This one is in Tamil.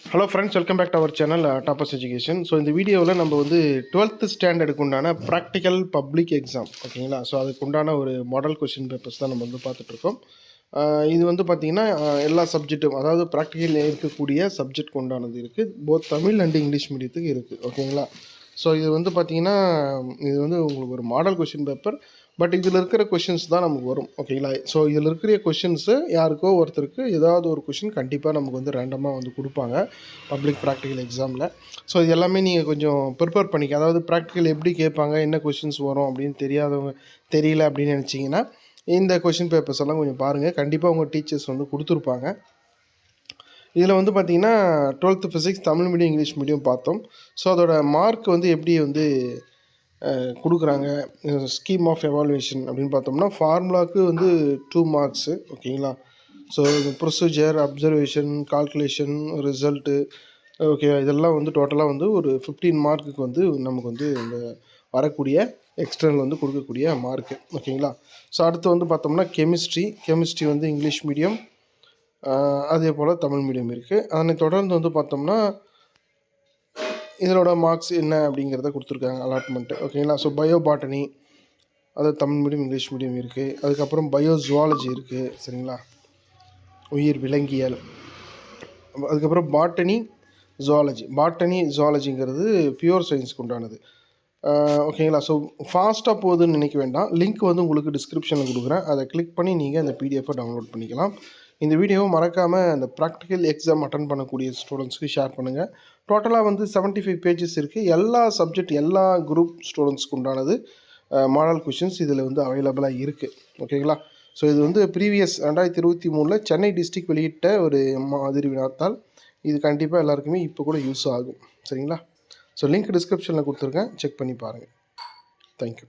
Hello friends, welcome back to our channel Toppers Education. So இந்த வீடியோவில் நம்ம வந்து 12th ஸ்டாண்டர்டுக்கு உண்டான ப்ராக்டிக்கல் பப்ளிக் எக்ஸாம், ஓகேங்களா. ஸோ அதுக்கு உண்டான ஒரு மாடல் கொஷின் பேப்பர்ஸ் தான் நம்ம வந்து பார்த்துட்ருக்கோம். இது வந்து பார்த்திங்கன்னா எல்லா சப்ஜெக்ட்டும், அதாவது ப்ராக்டிக்கல் இருக்கக்கூடிய சப்ஜெக்ட் உண்டானது இருக்குது. போத் தமிழ் அண்ட் இங்கிலீஷ் மீடியத்துக்கு இருக்குது, ஓகேங்களா. ஸோ இது வந்து பார்த்திங்கன்னா இது வந்து உங்களுக்கு ஒரு மாடல் கொஷின் பேப்பர். பட் இதில் இருக்கிற கொஷின்ஸ் தான் நமக்கு வரும், ஓகேங்களா. ஸோ இதில் இருக்கிற கொஷின்ஸு யாருக்கோ ஒருத்தருக்கு ஏதாவது ஒரு கொஷின் கண்டிப்பாக நமக்கு வந்து ரேண்டமாக வந்து கொடுப்பாங்க பப்ளிக் ப்ராக்டிக்கல் எக்ஸாமில். ஸோ இது எல்லாமே நீங்கள் கொஞ்சம் ப்ரிப்பேர் பண்ணிக்க, அதாவது ப்ராக்டிக்கல் எப்படி கேட்பாங்க, என்ன கொஷின்ஸ் வரும் அப்படின்னு தெரியல அப்படின்னு நினச்சிங்கன்னா இந்த கொஷின் பேப்பர்ஸ் எல்லாம் கொஞ்சம் பாருங்கள். கண்டிப்பாக உங்கள் டீச்சர்ஸ் வந்து கொடுத்துருப்பாங்க. இதில் வந்து பார்த்திங்கன்னா 12th physics Tamil medium English medium பார்த்தோம். ஸோ அதோட மார்க் வந்து எப்படி வந்து கொடுக்குறாங்க, ஸ்கீம் ஆஃப் எவாலுவேஷன் அப்படின்னு பார்த்தோம்னா ஃபார்முலாவுக்கு வந்து 2 மார்க்ஸு, ஓகேங்களா. So procedure, observation, calculation, result, okay, இதெல்லாம் வந்து டோட்டலாக வந்து ஒரு 15 மார்க்குக்கு வந்து நமக்கு வந்து இந்த வரக்கூடிய எக்ஸ்டர்னல் வந்து கொடுக்கக்கூடிய மார்க்கு, ஓகேங்களா. ஸோ அடுத்து வந்து பார்த்தோம்னா கெமிஸ்ட்ரி வந்து இங்கிலீஷ் மீடியம், அதே போல் தமிழ் மீடியம் இருக்குது. அதனை தொடர்ந்து வந்து பார்த்தோம்னா இதனோட மார்க்ஸ் என்ன அப்படிங்கிறத கொடுத்துருக்காங்க, அலாட்மெண்ட்டு, ஓகேங்களா. ஸோ பயோ பாட்டனி, அது தமிழ் மீடியம் இங்கிலீஷ் மீடியம் இருக்குது. அதுக்கப்புறம் பயோ ஜுவாலஜி இருக்குது, சரிங்களா, உயிர் விலங்கியல். அதுக்கப்புறம் பாட்டனி ஜுவாலஜிங்கிறது பியூர் சயின்ஸ்க்கு உண்டானது, ஓகேங்களா. ஸோ ஃபாஸ்ட்டாக போகுதுன்னு நினைக்க வேண்டாம். லிங்க் வந்து உங்களுக்கு டிஸ்கிரிப்ஷனில் கொடுக்குறேன், அதை கிளிக் பண்ணி நீங்கள் அந்த பிடிஎஃபை டவுன்லோட் பண்ணிக்கலாம். இந்த வீடியோவை மறக்காமல் அந்த ப்ராக்டிக்கல் எக்ஸாம் அட்டன் பண்ணக்கூடிய ஸ்டூடெண்ட்ஸ்க்கு ஷேர் பண்ணுங்கள். டோட்டலாக வந்து 75 பேஜஸ் இருக்குது. எல்லா சப்ஜெக்ட், எல்லா குரூப் ஸ்டூடெண்ட்ஸ்க்கு உண்டானது மாடல் கொஷின்ஸ் இதில் வந்து அவைலபிளாக இருக்குது, ஓகேங்களா. ஸோ இது வந்து ப்ரீவியஸ் 2023 சென்னை டிஸ்ட்ரிக்ட் வெளியிட்ட ஒரு மாதிரி வினாத்தால். இது கண்டிப்பாக எல்லாருக்குமே இப்போ கூட யூஸ் ஆகும், சரிங்களா. ஸோ லிங்க் டிஸ்கிரிப்ஷனில் கொடுத்துருக்கேன், செக் பண்ணி பாருங்கள். தேங்க்யூ.